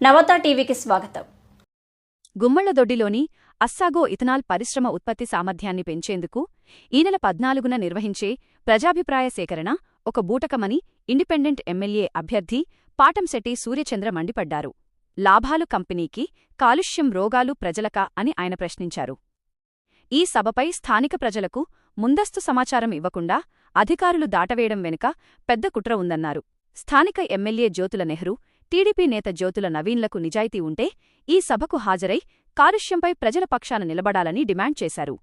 నవత టీవీకి స్వాగతం. గుమ్మళ్లదొడ్డిలోని అస్సాగో ఇథనాల్ పరిశ్రమ ఉత్పత్తి సామర్థ్యాన్ని పెంచేందుకు ఈ నెల 14న నిర్వహించే ప్రజాభిప్రాయ సేకరణ ఒక బూటకమని ఇండిపెండెంట్ ఎమ్మెల్యే అభ్యర్థి పాటంశెట్టి సూర్యచంద్ర మండిపడ్డారు. లాభాలు కంపెనీకి, కాలుష్యం రోగాలు ప్రజలకా అని ఆయన ప్రశ్నించారు. ఈ సభపై స్థానిక ప్రజలకు ముందస్తు సమాచారం ఇవ్వకుండా అధికారులు దాటవేయడం వెనుక పెద్ద కుట్ర ఉందన్నారు. స్థానిక ఎమ్మెల్యే జ్యోతుల నెహ్రూ, టీడీపీ నేత జ్యోతుల నవీన్లకు నిజాయితీ ఉంటే ఈ సభకు హాజరై కాలుష్యంపై ప్రజల పక్షాన నిలబడాలని డిమాండ్ చేశారు.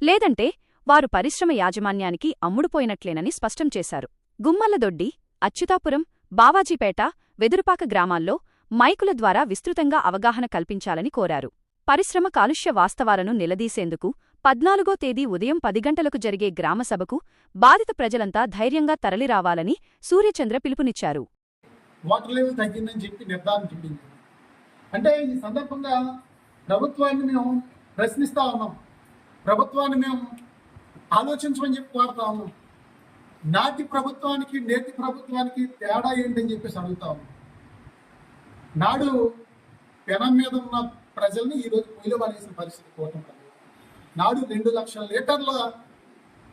లేదంటే వారు పరిశ్రమ యాజమాన్యానికి అమ్ముడుపోయినట్లేనని స్పష్టం చేశారు. గుమ్మళ్లదొడ్డి, అచ్యుతాపురం, బావాజీపేట, వెదురుపాక గ్రామాల్లో మైకుల ద్వారా విస్తృతంగా అవగాహన కల్పించాలని కోరారు. పరిశ్రమ కాలుష్య వాస్తవాలను నిలదీసేందుకు 14వ తేదీ ఉదయం 10 గంటలకు జరిగే గ్రామసభకు బాధిత ప్రజలంతా ధైర్యంగా తరలిరావాలని సూర్యచంద్ర పిలుపునిచ్చారు. వాటర్ లెవెల్ తగ్గిందని చెప్పి నిర్ధారణ చెప్పింది. అంటే ఈ సందర్భంగా ప్రభుత్వాన్ని మేము ప్రశ్నిస్తా ఉన్నాం, ప్రభుత్వాన్ని మేము ఆలోచించమని చెప్పి కోరుతా ఉన్నాం. నాటి ప్రభుత్వానికి నేటి ప్రభుత్వానికి తేడా ఏంటని చెప్పేసి అడుగుతా ఉన్నాం. నాడు పెనం మీద ఉన్న ప్రజల్ని ఈరోజు పొయ్యిలో పడేసిన పరిస్థితి కోరుకుంటాం. నాడు 2 లక్షల లీటర్ల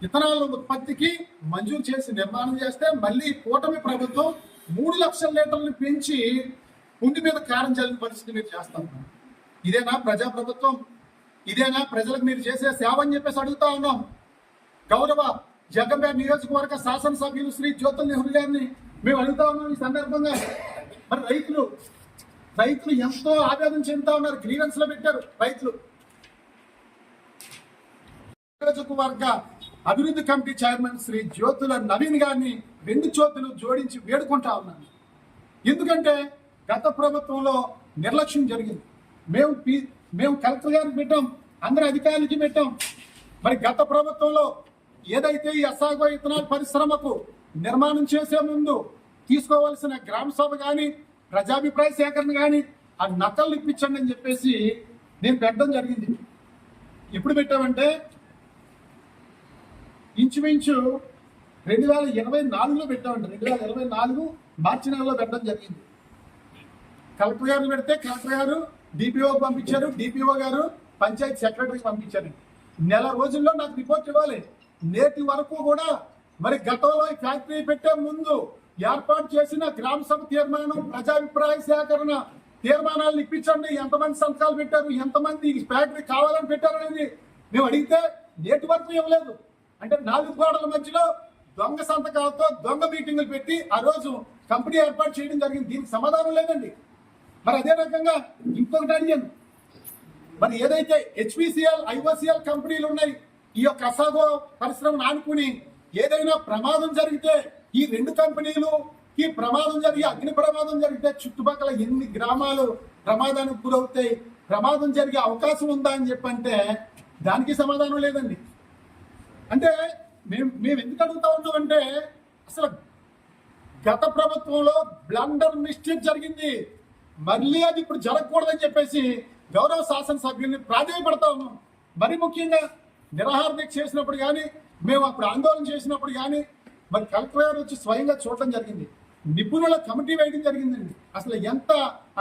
ఇథనాల్ ఉత్పత్తికి మంజూరు చేసి నిర్మాణం చేస్తే మళ్ళీ కూటమి ప్రభుత్వం 3 లక్షల లీటర్లను పెంచి పుండి మీద కారం చల్లిన పరిస్థితి మీరు చేస్తాం. ఇదేనా ప్రజాప్రభుత్వం? ఇదేనా ప్రజలకు మీరు చేసే సేవ అని చెప్పేసి అడుగుతా ఉన్నాం. గౌరవ జగ్గంపేట నియోజకవర్గ శాసనసభ్యులు శ్రీ జ్యోతుల నెహ్రూ గారిని మేము అడుగుతా ఉన్నాం. ఈ సందర్భంగా మరి రైతులు ఎంతో ఆవేదన చెందుతా ఉన్నారు. గ్రీవెన్స్ లో పెట్టారు రైతులు. నియోజకవర్గ అభివృద్ధి కమిటీ చైర్మన్ శ్రీ జ్యోతుల నవీన్ గారిని 2 చేతులు జోడించి వేడుకుంటా ఉన్నాను. ఎందుకంటే గత ప్రభుత్వంలో నిర్లక్ష్యం జరిగింది. మేము కలెక్టర్ గారికి పెట్టాం, అందరి అధికారులకి పెట్టాం. మరి గత ప్రభుత్వంలో ఏదైతే ఈ అస్సాగో ఇథనాల్ పరిశ్రమకు నిర్మాణం చేసే ముందు తీసుకోవాల్సిన గ్రామ సభ కానీ ప్రజాభిప్రాయ సేకరణ కానీ ఆ నకలు ఇప్పించండి అని చెప్పేసి నేను పెట్టడం జరిగింది. ఎప్పుడు పెట్టామంటే ఇంచుమించు 2024లో పెట్టామండి. 2024 మార్చి నెలలో పెట్టడం జరిగింది. కలెక్టర్ గారు పెడితే కలెక్టర్ గారు డిపిఓకి పంపించారు, డిపిఓ గారు పంచాయతీ సెక్రటరీకి పంపించారు. నెల రోజుల్లో నాకు రిపోర్ట్ ఇవ్వాలి. నేటి వరకు కూడా మరి గతంలో ఈ ఫ్యాక్టరీ పెట్టే ముందు ఏర్పాటు చేసిన గ్రామ సభ తీర్మానం, ప్రజాభిప్రాయ సేకరణ తీర్మానాలను ఇప్పించండి. ఎంతమంది సంతకాలు పెట్టారు, ఎంతమంది ఈ ఫ్యాక్టరీ కావాలని పెట్టారు అనేది మేము అడిగితే నేటి వరకు ఇవ్వలేదు. అంటే 4 గోడల మధ్యలో దొంగ సంతకాలతో దొంగ మీటింగులు పెట్టి ఆ రోజు కంపెనీ ఏర్పాటు చేయడం జరిగింది. దీనికి సమాధానం లేదండి. మరి అదే రకంగా ఇంకొకటి అడిగాను. మరి ఏదైతే హెచ్పిసిఎల్, ఐఓసిఎల్ కంపెనీలు ఉన్నాయి, ఈ యొక్క అస్సాగో పరిశ్రమను ఆనుకుని ఏదైనా ప్రమాదం జరిగితే ఈ 2 కంపెనీలుకి ప్రమాదం జరిగి అగ్ని ప్రమాదం జరిగితే చుట్టుపక్కల ఎన్ని గ్రామాలు ప్రమాదానికి గురవుతాయి, ప్రమాదం జరిగే అవకాశం ఉందా అని చెప్పంటే దానికి సమాధానం లేదండి. అంటే మేము ఎందుకు అడుగుతా ఉన్నామంటే అసలు గత ప్రభుత్వంలో బ్లండర్ మిస్టేక్ జరిగింది, మళ్ళీ అది ఇప్పుడు జరగకూడదని చెప్పేసి గౌరవ శాసనసభ్యుల్ని ప్రాధాన్యపడతా ఉన్నాం. మరి ముఖ్యంగా నిరాహార దీక్ష చేసినప్పుడు కానీ, మేము అప్పుడు ఆందోళన చేసినప్పుడు కానీ మరి కలెక్టర్ గారు వచ్చి స్వయంగా చూడటం జరిగింది. నిపుణుల కమిటీ వేయడం జరిగిందండి. అసలు ఎంత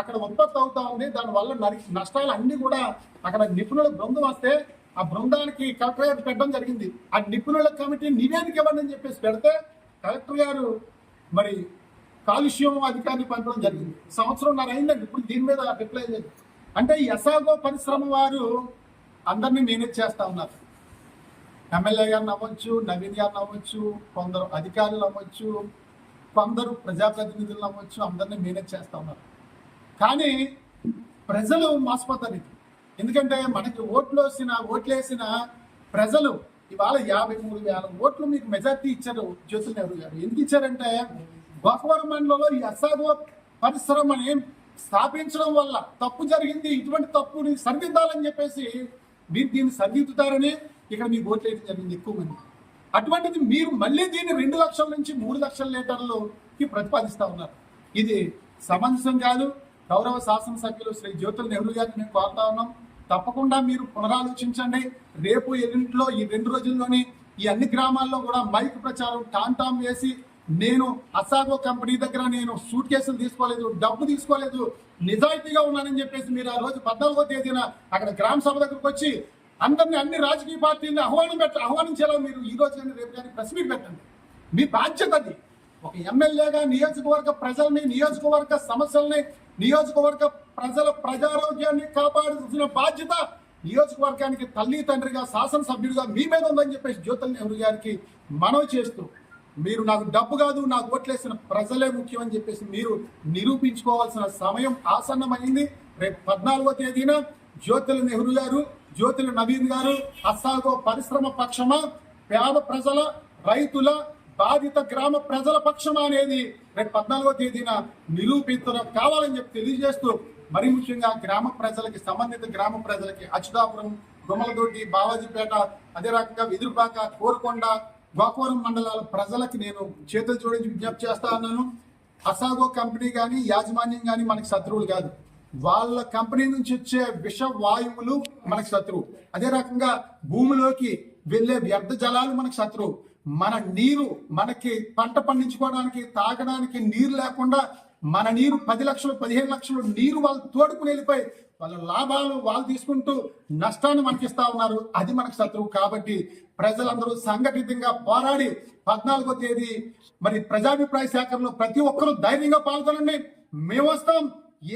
అక్కడ ఉత్పత్తి అవుతా ఉంది, దానివల్ల నష్టాలు అన్ని కూడా అక్కడ నిపుణుల బృందం వస్తే ఆ బృందానికి కలెక్టర్ గారు పెట్టడం జరిగింది. ఆ నిపుణుల కమిటీ నివేదిక ఇవ్వండి అని చెప్పేసి పెడితే కలెక్టర్ గారు మరి కాలుష్యం అధికారిని పంపడం జరిగింది. 1.5 సంవత్సరం అయిందండి. ఇప్పుడు దీని మీద రిప్లై లేదు. అంటే ఈ అస్సాగో పరిశ్రమ వారు అందరినీ మేనేజ్ చేస్తా ఉన్నారు. ఎమ్మెల్యే గారిని అవ్వచ్చు, నవీన్ గారిని అవ్వచ్చు, కొందరు అధికారులు అవ్వచ్చు, కొందరు ప్రజాప్రతినిధులను అవ్వచ్చు, అందరినీ మేనేజ్ చేస్తా ఉన్నారు. కానీ ప్రజలు మోసపోతారు. ఎందుకంటే మనకి ఓట్లేసిన ప్రజలు ఇవాళ 53,000 ఓట్లు మీకు మెజార్టీ ఇచ్చారు జ్యోతుల నెహ్రూ గారు. ఎందుకు ఇచ్చారంటే గోకవరం మండలంలో ఈ అస్సాగో పరిశ్రమని స్థాపించడం వల్ల తప్పు జరిగింది, ఇటువంటి తప్పుని సరిదిద్దాలని చెప్పేసి మీరు దీన్ని సరిదిద్దుతారని ఇక్కడ మీకు ఓట్లు వేయడం జరిగింది ఎక్కువ మంది. అటువంటిది మీరు మళ్ళీ దీన్ని 2 లక్షల నుంచి 3 లక్షల లీటర్లకి ప్రతిపాదిస్తా ఉన్నారు. ఇది సమంజసం కాదు. గౌరవ శాసనసభ్యులు శ్రీ జ్యోతుల నెహ్రూ గారిని మేము కోరుతా ఉన్నాం, తప్పకుండా మీరు పునరాలోచించండి. రేపు ఎల్లుంటిలో ఈ 2 రోజుల్లోని ఈ అన్ని గ్రామాల్లో కూడా మైక్ ప్రచారం టామ్ వేసి నేను అసాగో కంపెనీ దగ్గర నేను సూట్ కేసులు తీసుకోలేదు, డబ్బు తీసుకోలేదు, నిజాయితీగా ఉన్నానని చెప్పేసి మీరు ఆ రోజు 14వ తేదీన అక్కడ గ్రామ సభ దగ్గరకు వచ్చి అందరినీ అన్ని రాజకీయ పార్టీలను ఆహ్వానించేలా మీరు ఈ రోజు కానీ రేపు కానీ ప్రెస్ మీట్ పెట్టండి. మీ బాధ్యత అది. ఒక ఎమ్మెల్యేగా నియోజకవర్గ ప్రజల్ని, నియోజకవర్గ సమస్యల్ని, నియోజకవర్గ ప్రజల ప్రజారోగ్యాన్ని కాపాడాల్సిన బాధ్యత నియోజకవర్గానికి తల్లి తండ్రిగా, శాసనసభ్యుడిగా మీ మీద ఉందని చెప్పేసి జ్యోతుల్ నెహ్రూ గారికి మనవి చేస్తూ, మీరు నాకు డబ్బు కాదు, నాకు ఓట్లేసిన ప్రజలే ముఖ్యం అని చెప్పేసి మీరు నిరూపించుకోవాల్సిన సమయం ఆసన్నమైంది. రేపు 14వ తేదీన జ్యోతుల్ నెహ్రూ గారు, జ్యోతుల నవీన్ గారు అస్సాగో పరిశ్రమ పక్షమా, పేద ప్రజల, రైతుల, బాధిత గ్రామ ప్రజల పక్షమా అనేది రేపు 14వ తేదీన నిరూపించడం కావాలని చెప్పి తెలియజేస్తూ, మరి ముఖ్యంగా గ్రామ ప్రజలకి, సంబంధిత గ్రామ ప్రజలకి అచ్యుతాపురం, గుమ్మలదొడ్డి, బాలాజీపేట, అదే రకంగా వెదురుపాక, కోరుకొండ, గోకవరం మండలాల ప్రజలకి నేను చేతులు జోడించి విజ్ఞప్తి చేస్తా ఉన్నాను. అసాగో కంపెనీ కానీ యాజమాన్యం కానీ మనకి శత్రువులు కాదు. వాళ్ళ కంపెనీ నుంచి వచ్చే విష వాయువులు మనకి శత్రువు. అదే రకంగా భూమిలోకి వెళ్ళే వ్యర్థ జలాలు మనకి శత్రువు. మన నీరు, మనకి పంట పండించుకోవడానికి, తాగడానికి నీరు లేకుండా మన నీరు 10 లక్షలు 15 లక్షలు నీరు వాళ్ళు తోడుకుని వెళ్ళిపోయి వాళ్ళ లాభాలు వాళ్ళు తీసుకుంటూ నష్టాన్ని మనకిస్తా ఉన్నారు. అది మనకు శత్రువు. కాబట్టి ప్రజలందరూ సంఘటితంగా పోరాడి 14వ తేదీ మరి ప్రజాభిప్రాయ సేకరణలో ప్రతి ఒక్కరూ ధైర్యంగా పాల్గొనండి. మేము వస్తాం.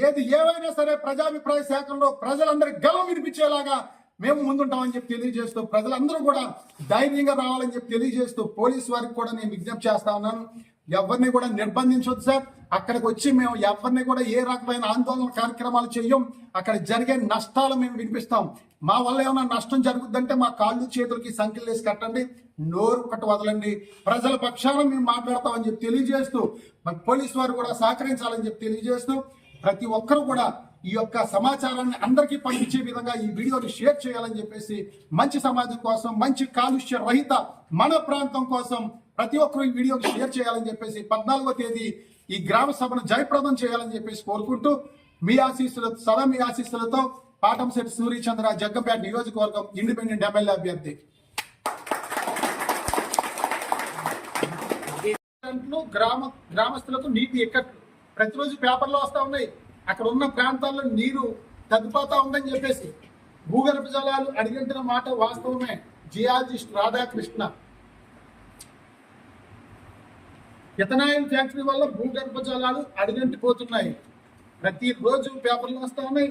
ఏది ఏమైనా సరే ప్రజాభిప్రాయ సేకరణలో ప్రజలందరి గలం వినిపించేలాగా మేము ముందుంటామని చెప్పి తెలియజేస్తూ, ప్రజలందరూ కూడా ధైర్యంగా రావాలని చెప్పి తెలియజేస్తూ, పోలీసు వారికి కూడా నేను విజ్ఞప్తి చేస్తా ఉన్నాను. ఎవరిని కూడా నిర్బంధించొద్దు సార్. అక్కడికి వచ్చి మేము ఎవరిని కూడా ఏ రకమైన ఆందోళన కార్యక్రమాలు చెయ్యం. అక్కడ జరిగే నష్టాలు మేము వినిపిస్తాం. మా వల్ల ఏమైనా నష్టం జరుగుద్దంటే మా కాళ్ళు చేతులకి సంఖ్యలు వేసి కట్టండి, నోరు ఒకటి వదలండి, ప్రజల పక్షాన మేము మాట్లాడతామని చెప్పి తెలియజేస్తూ, పోలీసు వారు కూడా సహకరించాలని చెప్పి తెలియజేస్తూ, ప్రతి ఒక్కరు కూడా ఈ యొక్క సమాచారాన్ని అందరికీ పంపించే విధంగా ఈ వీడియోని షేర్ చేయాలని చెప్పేసి, మంచి సమాజం కోసం, మంచి కాలుష్య రహిత మన ప్రాంతం కోసం ప్రతి ఒక్కరు ఈ వీడియోని షేర్ చేయాలని చెప్పేసి, 14వ తేదీ ఈ గ్రామ సభను జయప్రదం చేయాలని చెప్పేసి కోరుకుంటూ, మీ ఆశీస్సులతో, సదా మీ ఆశీస్సులతో పాటంశెట్టి సూర్యచంద్ర, జగ్గంపేట నియోజకవర్గం ఇండిపెండెంట్ ఎమ్మెల్యే అభ్యర్థి. గ్రామస్తులకు నీటి ఎక్కట్లు ప్రతిరోజు పేపర్లో వస్తా ఉన్నాయి. అక్కడ ఉన్న ప్రాంతాల్లో నీరు తగ్గిపోతా ఉందని చెప్పేసి భూగర్భ జలాలు అడిగంటిన మాట వాస్తవమే. జియాలజిస్ట్ రాధాకృష్ణ, ఇథనాయిల్ ఫ్యాక్టరీ వల్ల భూగర్భ జలాలు అడిగంటిపోతున్నాయి. ప్రతిరోజు పేపర్లు వస్తా ఉన్నాయి.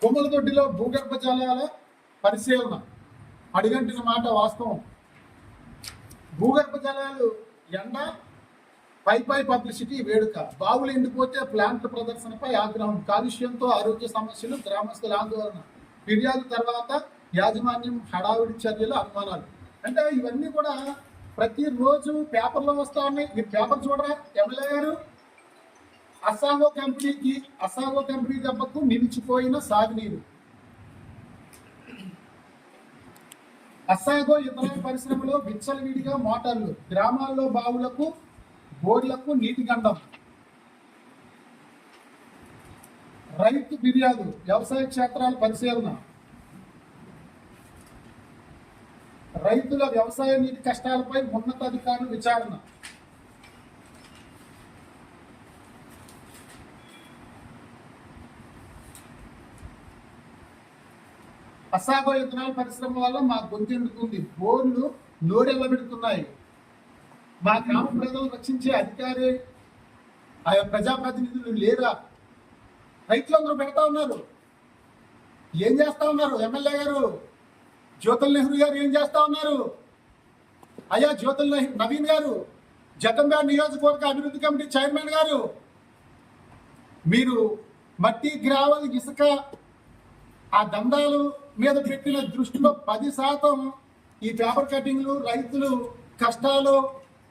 కొమ్మలదొడ్డిలో భూగర్భ జలాల పరిశీలన అడిగంటిన మాట వాస్తవం. భూగర్భ జలాలు ఎండ, పై పబ్లిసిటీ, వేడుక. బావులు ఎండిపోతే ప్లాంట్ ప్రదర్శనపై ఆగ్రహం. కాలుష్యంతో ఆరోగ్య సమస్యలు, గ్రామస్తుల ఆందోళన. ఫిర్యాదు తర్వాత యాజమాన్యం హడావిడి చర్యలు, అనుమానాలు. అంటే ఇవన్నీ కూడా ప్రతిరోజు పేపర్లో వస్తా ఉన్నాయి. మీరు పేపర్ చూడరా ఎమ్మెల్యే గారు? అసాగో కంపెనీ దెబ్బకు నిలిచిపోయిన సాగునీరు. అసాగో ఇథనాల్ పరిశ్రమలో విచ్చలవిడిగా మోటార్లు, గ్రామాల్లో బావులకు, బోర్లకు నీటి గండం. రైతు ఫిర్యాదు, వ్యవసాయ క్షేత్రాల పరిశీలన. రైతుల వ్యవసాయ నీటి కష్టాలపై ఉన్నతాధికారులు విచారణ. అసాగో ఇథనాల్ పరిశ్రమ వల్ల మా గొంతెందుకుంది. బోర్లు నోరెళ్ళబెడుతున్నాయి. మా గ్రామ ప్రజలు రక్షించే అధికారి, ఆయా ప్రజాప్రతినిధులు లేరా? రైతులందరూ పెడతా ఉన్నారు. ఏం చేస్తా ఉన్నారు? ఎమ్మెల్యే గారు జ్యోతుల్ నెహ్రూ గారు ఏం చేస్తా ఉన్నారు? అయ్యా జ్యోతుల్ నవీన్ గారు, జగ్గంపేట నియోజకవర్గ అభివృద్ధి కమిటీ చైర్మన్ గారు, మీరు మట్టి, గ్రావెల్, ఇసుక ఆ దందాలు మీద పెట్టిన దృష్టిలో 10% ఈ పేపర్ కటింగ్లు, రైతులు కష్టాలు,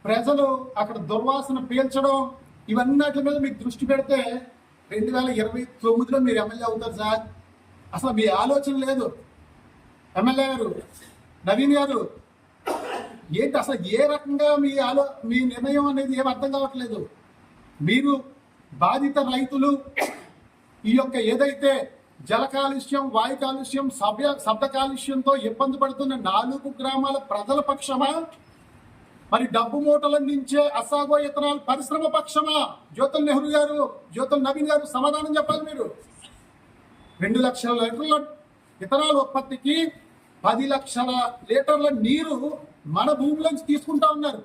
ప్రజలు అక్కడ దుర్వాసన పీల్చడం, ఇవన్నిటి మీద మీకు దృష్టి పెడితే 2029లో మీరు ఎమ్మెల్యే అవుతారు సార్. అసలు మీ ఆలోచన లేదు. ఎమ్మెల్యే గారు నవీన్ గారు, ఏంటి అసలు ఏ రకంగా మీ నిర్ణయం అనేది ఏం అర్థం కావట్లేదు. మీరు బాధిత రైతులు ఈ యొక్క ఏదైతే జల కాలుష్యం, వాయు కాలుష్యం, శబ్ద కాలుష్యంతో ఇబ్బంది పడుతున్న 4 గ్రామాల ప్రజల పక్షమా, మరి డబ్బు మూటలు అందించే అసాగో ఇథనాల్ పరిశ్రమ పక్షమా? జ్యోతుల్ నెహ్రూ గారు, జ్యోతుల్ నవీన్ గారు సమాధానం చెప్పాలి మీరు. 2 లక్షల లీటర్ల ఇథనాల్ ఉత్పత్తికి 10 లక్షల లీటర్ల నీరు మన భూమిలోంచి తీసుకుంటా ఉన్నారు.